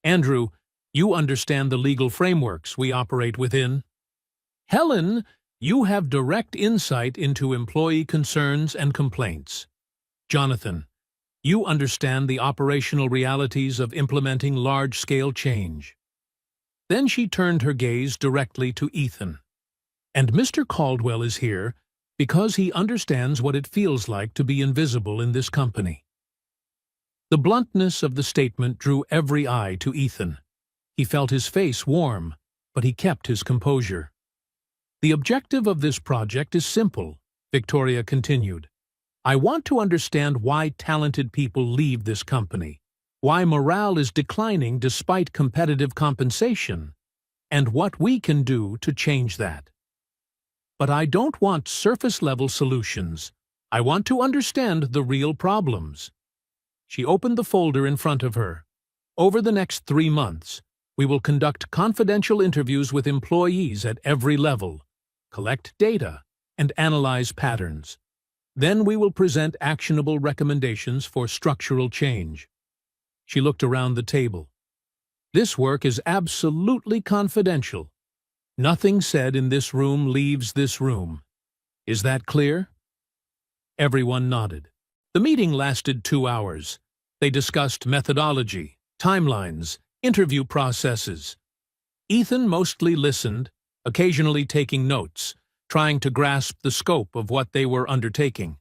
A: Andrew, you understand the legal frameworks we operate within. Helen, you have direct insight into employee concerns and complaints. Jonathan, you understand the operational realities of implementing large-scale change." Then she turned her gaze directly to Ethan. "And Mr. Caldwell is here because he understands what it feels like to be invisible in this company." The bluntness of the statement drew every eye to Ethan. He felt his face warm, but he kept his composure. "The objective of this project is simple," Victoria continued. "I want to understand why talented people leave this company, why morale is declining despite competitive compensation, and what we can do to change that. But I don't want surface-level solutions. I want to understand the real problems." She opened the folder in front of her. "Over the next 3 months, we will conduct confidential interviews with employees at every level, collect data, and analyze patterns. Then we will present actionable recommendations for structural change." She looked around the table. "This work is absolutely confidential. Nothing said in this room leaves this room. Is that clear?" Everyone nodded. The meeting lasted 2 hours. They discussed methodology, timelines, interview processes. Ethan mostly listened, occasionally taking notes, trying to grasp the scope of what they were undertaking.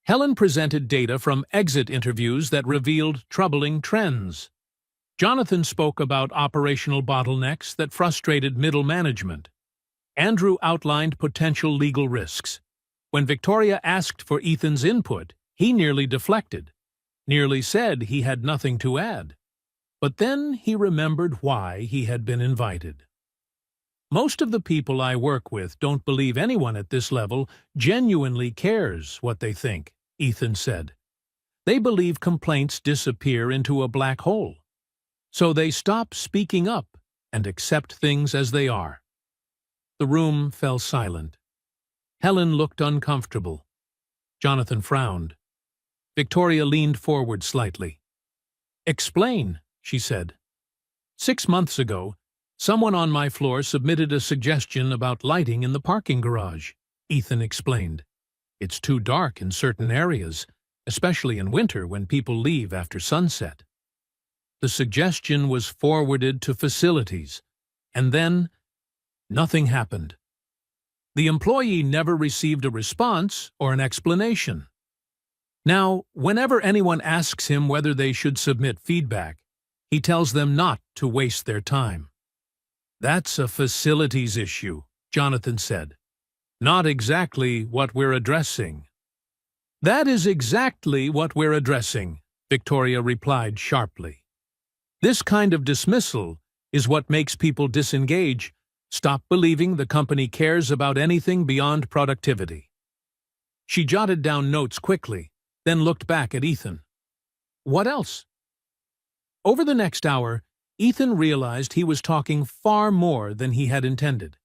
A: Helen presented data from exit interviews that revealed troubling trends. Jonathan spoke about operational bottlenecks that frustrated middle management. Andrew outlined potential legal risks. When Victoria asked for Ethan's input, he nearly deflected, nearly said he had nothing to add. But then he remembered why he had been invited. "Most of the people I work with don't believe anyone at this level genuinely cares what they think," Ethan said. "They believe complaints disappear into a black hole. So they stop speaking up and accept things as they are." The room fell silent. Helen looked uncomfortable. Jonathan frowned. Victoria leaned forward slightly. "Explain," she said. "6 months ago, someone on my floor submitted a suggestion about lighting in the parking garage," Ethan explained. "It's too dark in certain areas, especially in winter when people leave after sunset." The suggestion was forwarded to facilities, and then nothing happened. The employee never received a response or an explanation. Now, whenever anyone asks him whether they should submit feedback, he tells them not to waste their time. "That's a facilities issue," Jonathan said. "Not exactly what we're addressing." "That is exactly what we're addressing," Victoria replied sharply. "This kind of dismissal is what makes people disengage, stop believing the company cares about anything beyond productivity." She jotted down notes quickly, then looked back at Ethan. "What else?" Over the next hour, Ethan realized he was talking far more than he had intended.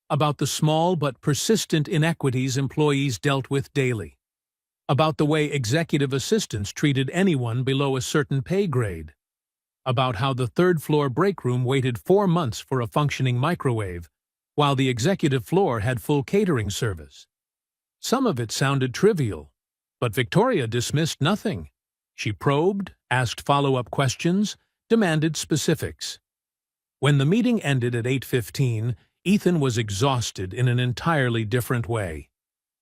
A: About the small but persistent inequities employees dealt with daily. About the way executive assistants treated anyone below a certain pay grade. About how the third-floor break room waited 4 months for a functioning microwave, while the executive floor had full catering service. Some of it sounded trivial, but Victoria dismissed nothing. She probed, asked follow-up questions, demanded specifics. When the meeting ended at 8:15, Ethan was exhausted in an entirely different way.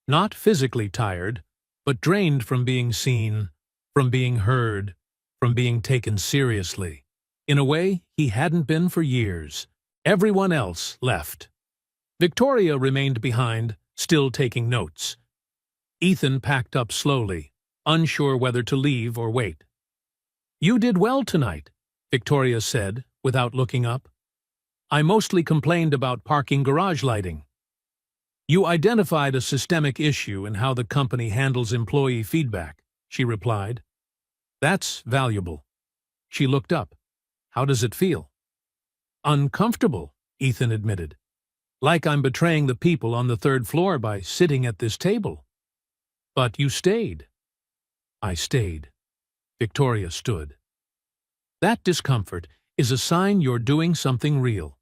A: Not physically tired, but drained from being seen, from being heard, from being taken seriously. In a way he hadn't been for years. Everyone else left. Victoria remained behind, still taking notes. Ethan packed up slowly, unsure whether to leave or wait. "You did well tonight," Victoria said, without looking up. "I mostly complained about parking garage lighting." You identified a systemic issue in how the company handles employee feedback, she replied. That's valuable. She looked up. How does it feel? Uncomfortable, Ethan admitted. Like I'm betraying the people on the third floor by sitting at this table. But you stayed. I stayed. Victoria stood. That discomfort is a sign you're doing something real.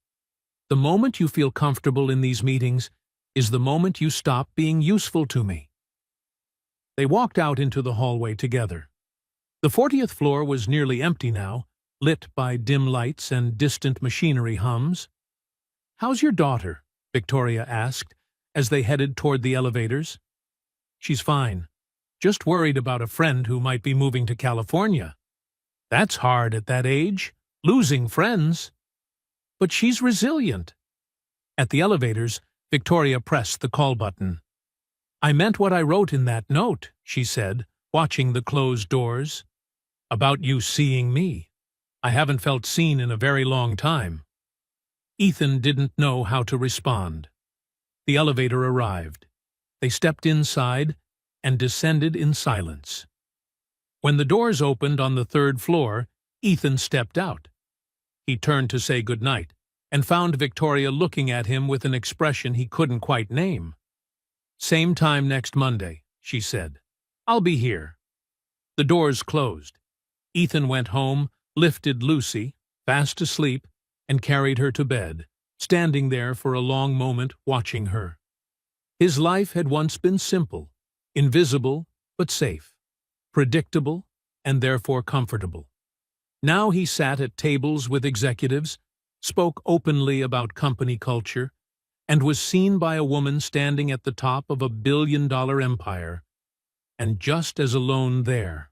A: The moment you feel comfortable in these meetings is the moment you stop being useful to me. They walked out into the hallway together. The 40th floor was nearly empty now, lit by dim lights and distant machinery hums. How's your daughter? Victoria asked as they headed toward the elevators. She's fine. Just worried about a friend who might be moving to California. That's hard at that age, losing friends. But she's resilient. At the elevators, Victoria pressed the call button. I meant what I wrote in that note, she said, watching the closed doors. About you seeing me. I haven't felt seen in a very long time. Ethan didn't know how to respond. The elevator arrived. They stepped inside and descended in silence. When the doors opened on the third floor, Ethan stepped out. He turned to say goodnight and found Victoria looking at him with an expression he couldn't quite name. Same time next Monday, she said. I'll be here. The doors closed. Ethan went home, lifted Lucy, fast asleep, and carried her to bed, standing there for a long moment watching her. His life had once been simple, invisible but safe, predictable and therefore comfortable. Now he sat at tables with executives, spoke openly about company culture, and was seen by a woman standing at the top of a billion-dollar empire, and just as alone there.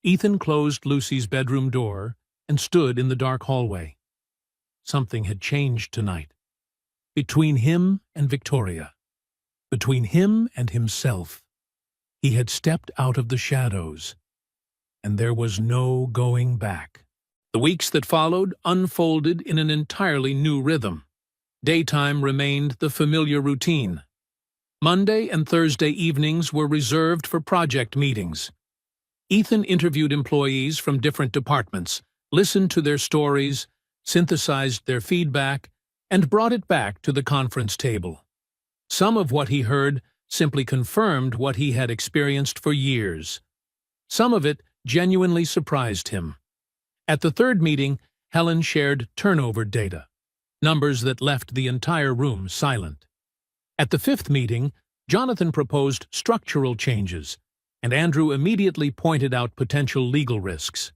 A: Ethan closed Lucy's bedroom door and stood in the dark hallway. Something had changed tonight. Between him and Victoria. Between him and himself. He had stepped out of the shadows, and there was no going back. The weeks that followed unfolded in an entirely new rhythm. Daytime remained the familiar routine. Monday and Thursday evenings were reserved for project meetings. Ethan interviewed employees from different departments, listened to their stories, synthesized their feedback, and brought it back to the conference table. Some of what he heard simply confirmed what he had experienced for years. Some of it genuinely surprised him. At the third meeting, Helen shared turnover data, numbers that left the entire room silent. At the fifth meeting, Jonathan proposed structural changes, and Andrew immediately pointed out potential legal risks.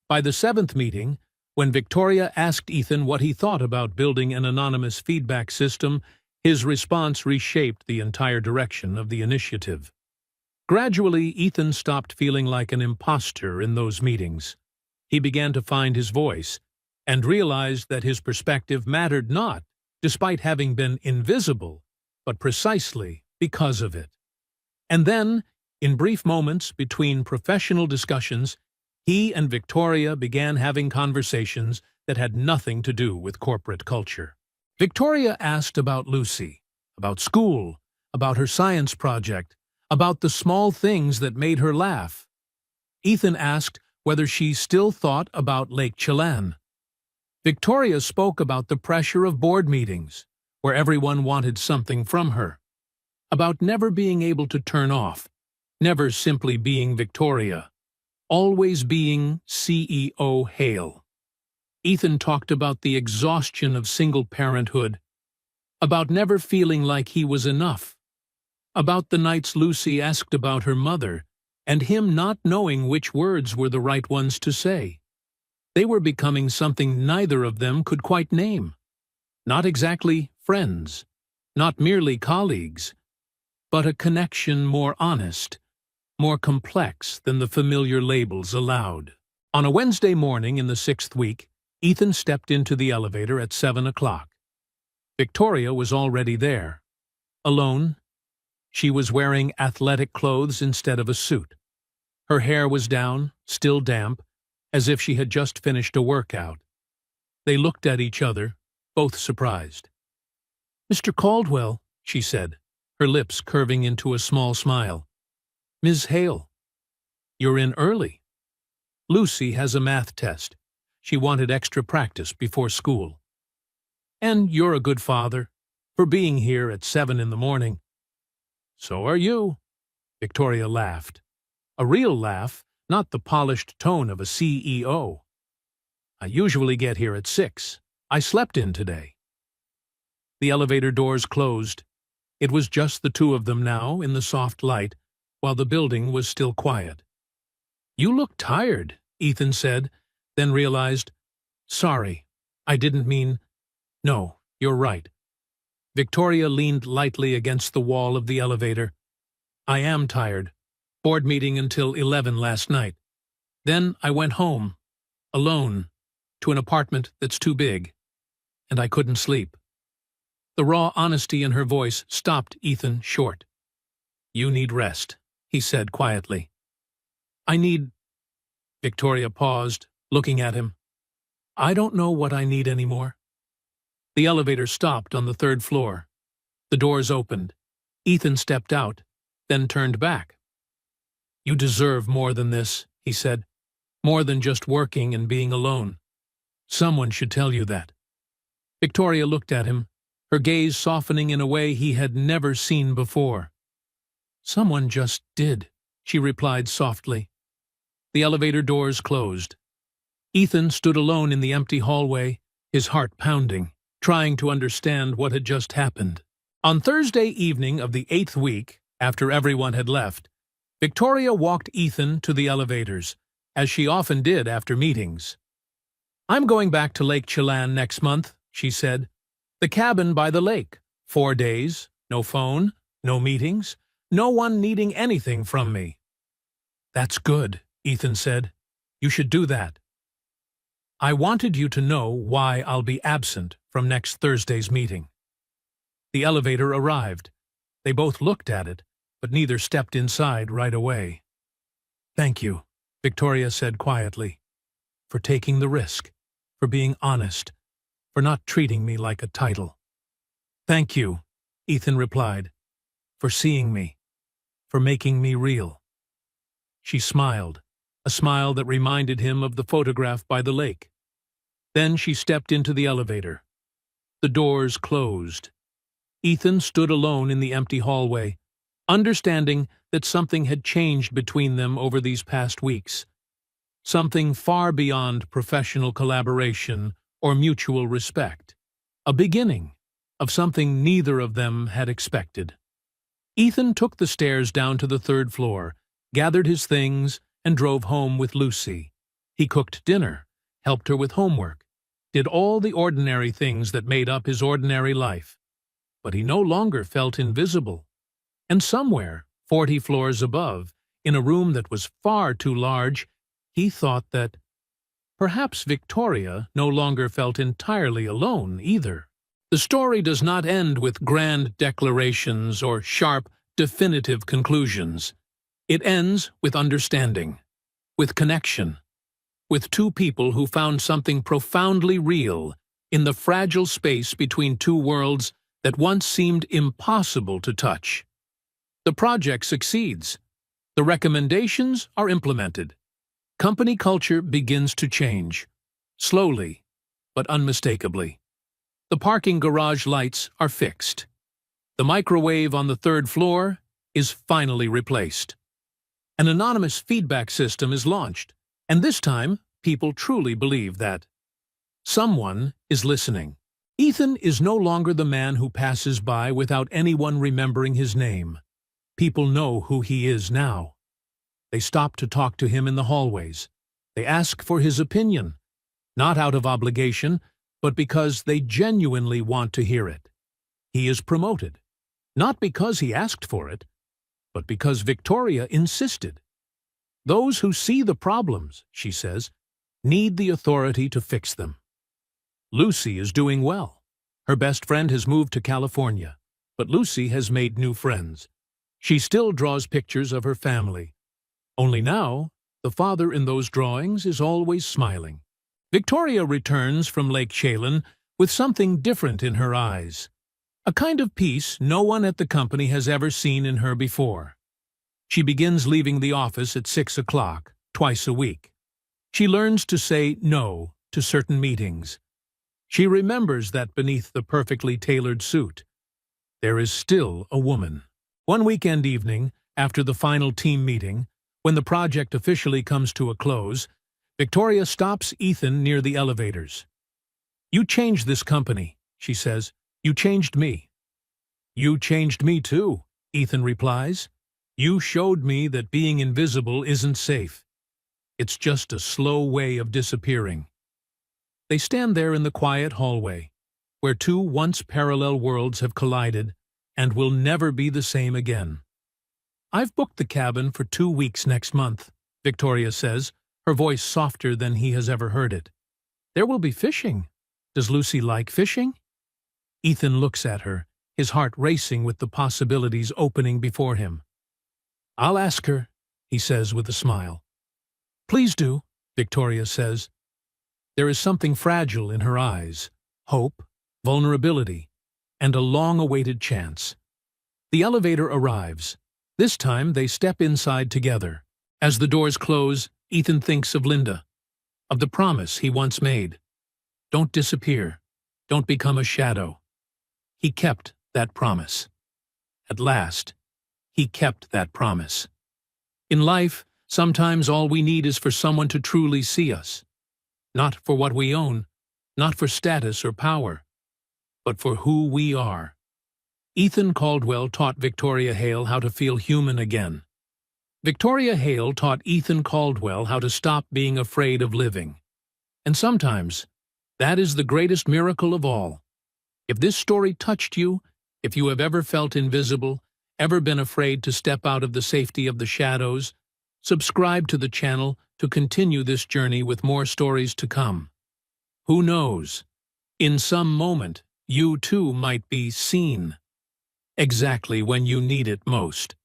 A: By the seventh meeting, when Victoria asked Ethan what he thought about building an anonymous feedback system, his response reshaped the entire direction of the initiative. Gradually, Ethan stopped feeling like an imposter in those meetings. He began to find his voice, and realized that his perspective mattered not, despite having been invisible, but precisely because of it. And then, in brief moments between professional discussions, he and Victoria began having conversations that had nothing to do with corporate culture. Victoria asked about Lucy, about school, about her science project, about the small things that made her laugh. Ethan asked whether she still thought about Lake Chelan. Victoria spoke about the pressure of board meetings, where everyone wanted something from her, about never being able to turn off, never simply being Victoria, always being CEO Hale. Ethan talked about the exhaustion of single parenthood, about never feeling like he was enough, about the nights Lucy asked about her mother, and him not knowing which words were the right ones to say. They were becoming something neither of them could quite name. Not exactly friends, not merely colleagues, but a connection more honest, more complex than the familiar labels allowed. On a Wednesday morning in the 6th week, Ethan stepped into the elevator at 7 o'clock. Victoria was already there. Alone, she was wearing athletic clothes instead of a suit. Her hair was down, still damp, as if she had just finished a workout. They looked at each other, both surprised. "Mr. Caldwell," she said, her lips curving into a small smile. Ms. Hale, you're in early. Lucy has a math test. She wanted extra practice before school. And you're a good father, for being here at 7 in the morning. So are you. Victoria laughed. A real laugh, not the polished tone of a CEO. I usually get here at 6. I slept in today. The elevator doors closed. It was just the two of them now in the soft light, while the building was still quiet. You look tired, Ethan said, then realized, sorry, I didn't mean… No, you're right. Victoria leaned lightly against the wall of the elevator. I am tired. Board meeting until 11 last night. Then I went home, alone, to an apartment that's too big, and I couldn't sleep. The raw honesty in her voice stopped Ethan short. You need rest, he said quietly. I need… Victoria paused, looking at him. I don't know what I need anymore. The elevator stopped on the 3rd floor. The doors opened. Ethan stepped out, then turned back. You deserve more than this, he said. More than just working and being alone. Someone should tell you that. Victoria looked at him, her gaze softening in a way he had never seen before. Someone just did, she replied softly. The elevator doors closed. Ethan stood alone in the empty hallway, his heart pounding, trying to understand what had just happened. On Thursday evening of the 8th week, after everyone had left, Victoria walked Ethan to the elevators, as she often did after meetings. I'm going back to Lake Chelan next month, she said. The cabin by the lake. 4 days, no phone, no meetings, no one needing anything from me. That's good, Ethan said. You should do that. I wanted you to know why I'll be absent from next Thursday's meeting. The elevator arrived. They both looked at it, but neither stepped inside right away. Thank you, Victoria said quietly, for taking the risk, for being honest, for not treating me like a title. Thank you, Ethan replied, for seeing me, for making me real. She smiled, a smile that reminded him of the photograph by the lake. Then she stepped into the elevator. The doors closed. Ethan stood alone in the empty hallway, understanding that something had changed between them over these past weeks. Something far beyond professional collaboration or mutual respect. A beginning of something neither of them had expected. Ethan took the stairs down to the 3rd floor, gathered his things, and drove home with Lucy. He cooked dinner, helped her with homework, did all the ordinary things that made up his ordinary life. But he no longer felt invisible. And somewhere, 40 floors above, in a room that was far too large, he thought that perhaps Victoria no longer felt entirely alone either. The story does not end with grand declarations or sharp, definitive conclusions. It ends with understanding, with connection, with two people who found something profoundly real in the fragile space between two worlds that once seemed impossible to touch. The project succeeds. The recommendations are implemented. Company culture begins to change, slowly but unmistakably. The parking garage lights are fixed. The microwave on the 3rd floor is finally replaced. An anonymous feedback system is launched, and this time people truly believe that someone is listening. Ethan is no longer the man who passes by without anyone remembering his name. People know who he is now. They stop to talk to him in the hallways. They ask for his opinion, not out of obligation, but because they genuinely want to hear it. He is promoted, not because he asked for it, but because Victoria insisted. Those who see the problems, she says, need the authority to fix them. Lucy is doing well. Her best friend has moved to California, but Lucy has made new friends. She still draws pictures of her family. Only now, the father in those drawings is always smiling. Victoria returns from Lake Chelan with something different in her eyes. A kind of peace no one at the company has ever seen in her before. She begins leaving the office at 6 o'clock, twice a week. She learns to say no to certain meetings. She remembers that beneath the perfectly tailored suit, there is still a woman. One weekend evening, after the final team meeting, when the project officially comes to a close, Victoria stops Ethan near the elevators. "You changed this company," she says. "You changed me." "You changed me too," Ethan replies. "You showed me that being invisible isn't safe. It's just a slow way of disappearing." They stand there in the quiet hallway, where two once parallel worlds have collided and will never be the same again. "I've booked the cabin for 2 weeks next month," Victoria says, her voice softer than he has ever heard it. "There will be fishing. Does Lucy like fishing?" Ethan looks at her, his heart racing with the possibilities opening before him. "I'll ask her," he says with a smile. "Please do," Victoria says. There is something fragile in her eyes, hope, vulnerability, and a long-awaited chance. The elevator arrives. This time they step inside together. As the doors close, Ethan thinks of Linda, of the promise he once made. Don't disappear. Don't become a shadow. He kept that promise. At last, he kept that promise. In life, sometimes all we need is for someone to truly see us. Not for what we own, not for status or power, but for who we are. Ethan Caldwell taught Victoria Hale how to feel human again. Victoria Hale taught Ethan Caldwell how to stop being afraid of living. And sometimes, that is the greatest miracle of all. If this story touched you, if you have ever felt invisible, ever been afraid to step out of the safety of the shadows, subscribe to the channel to continue this journey with more stories to come. Who knows? In some moment, you too might be seen. Exactly when you need it most.